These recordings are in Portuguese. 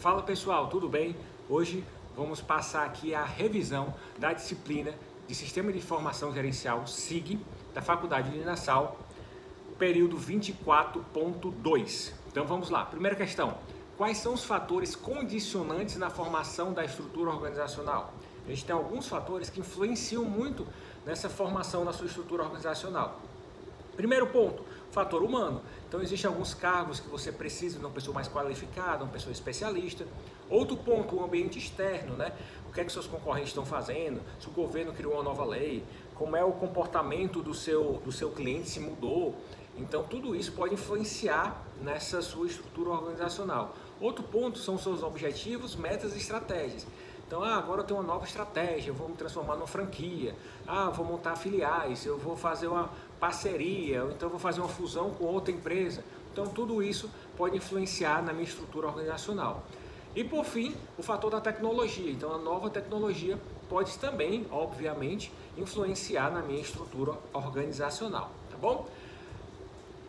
Fala pessoal, tudo bem? Hoje vamos passar aqui a revisão da disciplina de Sistema de Informação Gerencial SIG da Faculdade de Nassau, período 24.2. Então vamos lá, primeira questão: quais são os fatores condicionantes na formação da estrutura organizacional? A gente tem alguns fatores que influenciam muito nessa formação da sua estrutura organizacional. Primeiro ponto, fator humano. Então existem alguns cargos que você precisa de uma pessoa mais qualificada, uma pessoa especialista. Outro ponto, o ambiente externo, né? O que é que seus concorrentes estão fazendo? Se o governo criou uma nova lei, como é o comportamento do seu cliente, se mudou. Então tudo isso pode influenciar nessa sua estrutura organizacional. Outro ponto são os seus objetivos, metas e estratégias. Então, agora eu tenho uma nova estratégia, eu vou me transformar numa franquia, vou montar filiais, eu vou fazer uma parceria, ou então eu vou fazer uma fusão com outra empresa. Então, tudo isso pode influenciar na minha estrutura organizacional. E, por fim, o fator da tecnologia. Então, a nova tecnologia pode também, obviamente, influenciar na minha estrutura organizacional, tá bom?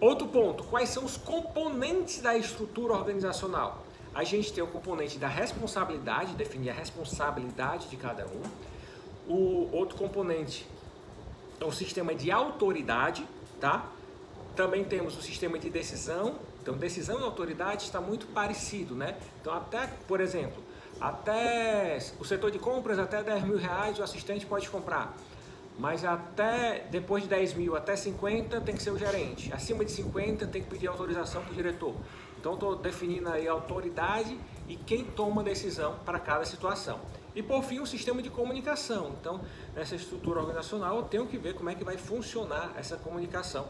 Outro ponto, quais são os componentes da estrutura organizacional? A gente tem o componente da responsabilidade, definir a responsabilidade de cada um. O outro componente é o sistema de autoridade, tá? Também temos o sistema de decisão. Então, decisão e autoridade está muito parecido, né? Então, até, por exemplo, até o setor de compras, até R$10.000 o assistente pode comprar. Mas até depois de 10 mil, até 50 tem que ser o gerente. Acima de 50 tem que pedir autorização para o diretor. Então estou definindo aí a autoridade e quem toma decisão para cada situação. E por fim o sistema de comunicação. Então nessa estrutura organizacional eu tenho que ver como é que vai funcionar essa comunicação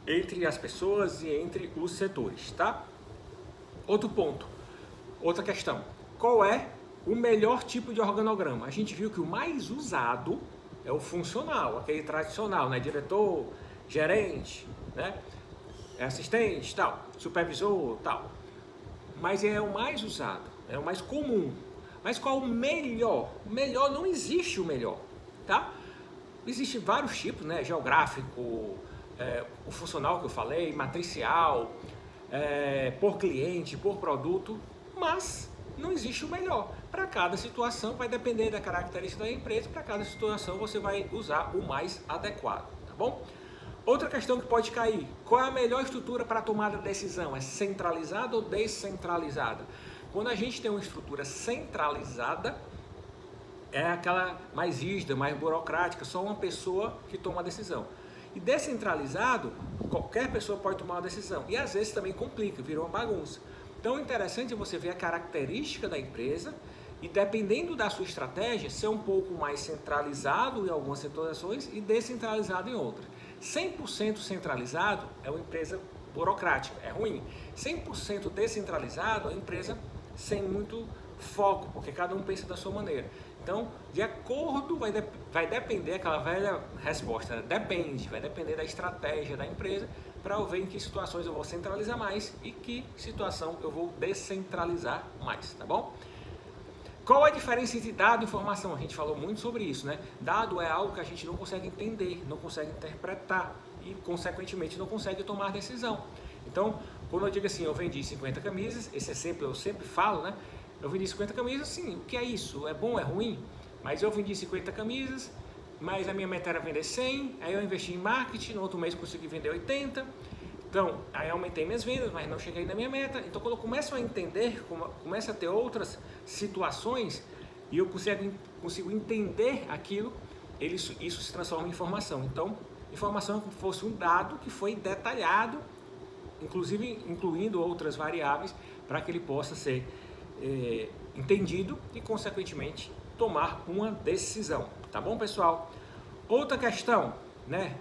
entre as pessoas e entre os setores, tá? Outro ponto, outra questão. Qual é o melhor tipo de organograma? A gente viu que o mais usado é o funcional, aquele tradicional, né? Diretor, gerente, né? Assistente, tal, supervisor, tal. Mas é o mais usado, é o mais comum. Mas qual o melhor? O melhor, não existe o melhor, tá? Existem vários tipos, né? Geográfico, o funcional que eu falei, matricial, por cliente, por produto, mas não existe o melhor. Para cada situação vai depender da característica da empresa, para cada situação você vai usar o mais adequado, tá bom? Outra questão que pode cair, qual é a melhor estrutura para a tomada de decisão? É centralizada ou descentralizada? Quando a gente tem uma estrutura centralizada, é aquela mais rígida, mais burocrática, só uma pessoa que toma a decisão. E descentralizado, qualquer pessoa pode tomar uma decisão. E às vezes também complica, vira uma bagunça. Então é interessante você ver a característica da empresa e dependendo da sua estratégia, ser um pouco mais centralizado em algumas situações e descentralizado em outras. 100% centralizado é uma empresa burocrática, é ruim. 100% descentralizado é uma empresa sem muito foco, porque cada um pensa da sua maneira. Então, de acordo, vai depender, aquela velha resposta, depende, vai depender da estratégia da empresa para eu ver em que situações eu vou centralizar mais e que situação eu vou descentralizar mais, tá bom? Qual a diferença entre dado e informação? A gente falou muito sobre isso, né? Dado é algo que a gente não consegue entender, não consegue interpretar e, consequentemente, não consegue tomar decisão. Então, quando eu digo assim, eu vendi 50 camisas, eu sempre falo, né? Eu vendi 50 camisas, sim, o que é isso? É bom, é ruim? Mas eu vendi 50 camisas, mas a minha meta era vender 100, aí eu investi em marketing, no outro mês consegui vender 80, então aí aumentei minhas vendas, mas não cheguei na minha meta. Então quando eu começo a entender, começo a ter outras situações e eu consigo entender aquilo, isso se transforma em informação. Então, informação é como se fosse um dado que foi detalhado, inclusive incluindo outras variáveis, para que ele possa ser entendido e, consequentemente, tomar uma decisão. Tá bom, pessoal? Outra questão, né?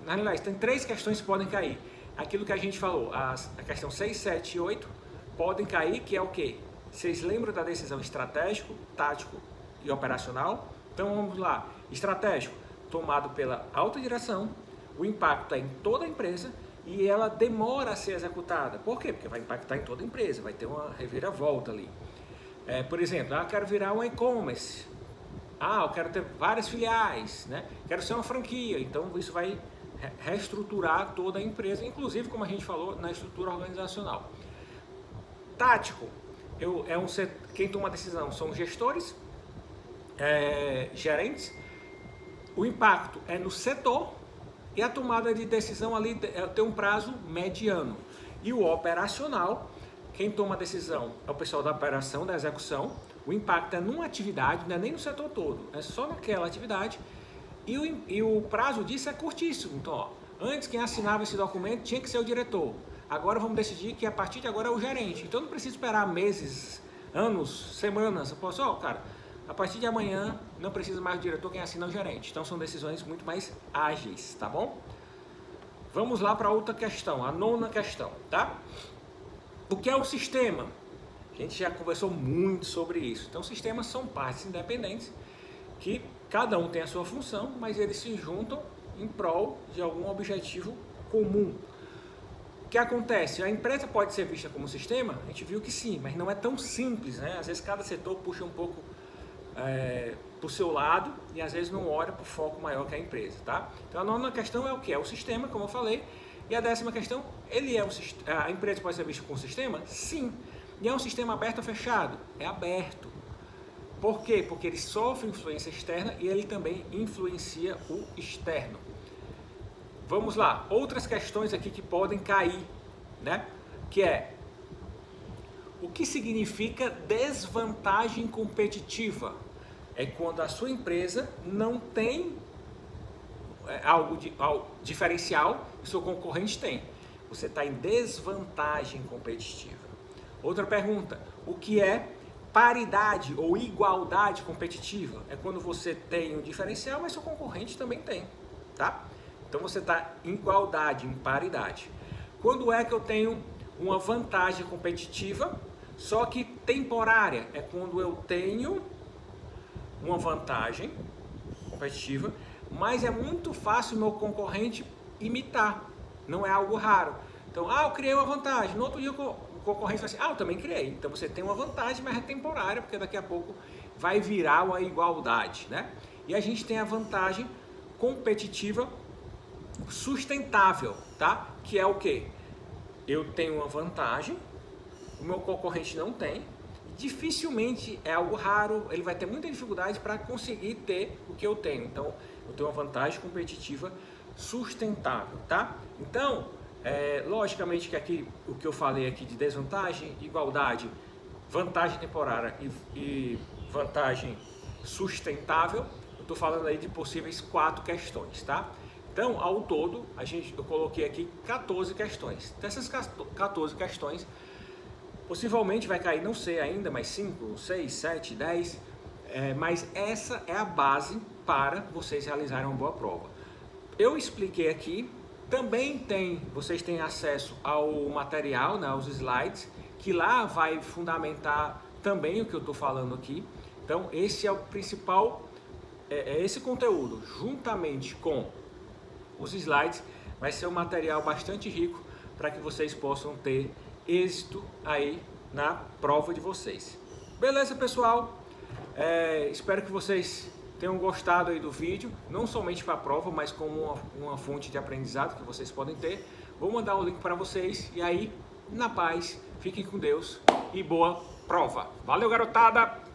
Na realidade, tem 3 questões que podem cair. Aquilo que a gente falou, a questão 6, 7 e 8 podem cair, que é o quê? Vocês lembram da decisão estratégico, tático e operacional? Então, vamos lá. Estratégico, tomado pela alta direção, o impacto é em toda a empresa e ela demora a ser executada. Por quê? Porque vai impactar em toda a empresa, vai ter uma reviravolta ali. Por exemplo, eu quero virar um e-commerce. Eu quero ter várias filiais, né? Quero ser uma franquia. Então, isso vai reestruturar toda a empresa, inclusive, como a gente falou, na estrutura organizacional. tático, quem toma a decisão são os gestores, gerentes. O impacto é no setor e a tomada de decisão ali tem um prazo mediano. E o operacional, quem toma a decisão é o pessoal da operação, da execução. O impacto é numa atividade, não é nem no setor todo, é só naquela atividade. E o prazo disso é curtíssimo. Então, ó, antes quem assinava esse documento tinha que ser o diretor. Agora vamos decidir que a partir de agora é o gerente. Então não precisa esperar meses, anos, semanas. Eu posso, cara, a partir de amanhã não precisa mais do diretor, quem assina é o gerente. Então são decisões muito mais ágeis, tá bom? Vamos lá para outra questão, a 9ª questão, tá? O que é o sistema? A gente já conversou muito sobre isso. Então sistemas são partes independentes que cada um tem a sua função, mas eles se juntam em prol de algum objetivo comum. O que acontece? A empresa pode ser vista como sistema? A gente viu que sim, mas não é tão simples, né? Às vezes cada setor puxa um pouco para o seu lado e às vezes não olha para o foco maior que a empresa, tá? Então a 9ª questão é o que? É o sistema, como eu falei. E a 10ª questão, a empresa pode ser vista como sistema? Sim. E é um sistema aberto ou fechado? É aberto. Por quê? Porque ele sofre influência externa e ele também influencia o externo. Vamos lá, outras questões aqui que podem cair, né? Que é, o que significa desvantagem competitiva? É quando a sua empresa não tem algo diferencial que o seu concorrente tem. Você está em desvantagem competitiva. Outra pergunta, o que é paridade ou igualdade competitiva? É quando você tem um diferencial, mas seu concorrente também tem, tá? Então você está em igualdade, em paridade. Quando é que eu tenho uma vantagem competitiva, só que temporária? É quando eu tenho uma vantagem competitiva, mas é muito fácil o meu concorrente imitar. Não é algo raro. Então, eu criei uma vantagem. No outro dia o concorrente fala assim, eu também criei. Então você tem uma vantagem, mas é temporária, porque daqui a pouco vai virar uma igualdade, né? E a gente tem a vantagem competitiva sustentável, tá? Que é o quê? Eu tenho uma vantagem, o meu concorrente não tem, dificilmente é algo raro, ele vai ter muita dificuldade para conseguir ter o que eu tenho. Então, eu tenho uma vantagem competitiva sustentável, tá? Então, logicamente que aqui, o que eu falei aqui de desvantagem, igualdade, vantagem temporária e vantagem sustentável, eu estou falando aí de possíveis 4 questões, tá? Então, ao todo, eu coloquei aqui 14 questões. Dessas 14 questões, possivelmente vai cair, não sei ainda, mas 5, 6, 7, 10, mas essa é a base para vocês realizarem uma boa prova. Eu expliquei aqui, também vocês têm acesso ao material, né, aos slides, que lá vai fundamentar também o que eu estou falando aqui. Então, esse é o principal, esse conteúdo, juntamente com os slides, vai ser um material bastante rico para que vocês possam ter êxito aí na prova de vocês. Beleza, pessoal? Espero que vocês tenham gostado aí do vídeo, não somente para a prova, mas como uma fonte de aprendizado que vocês podem ter. Vou mandar o link para vocês e aí, na paz, fiquem com Deus e boa prova. Valeu, garotada!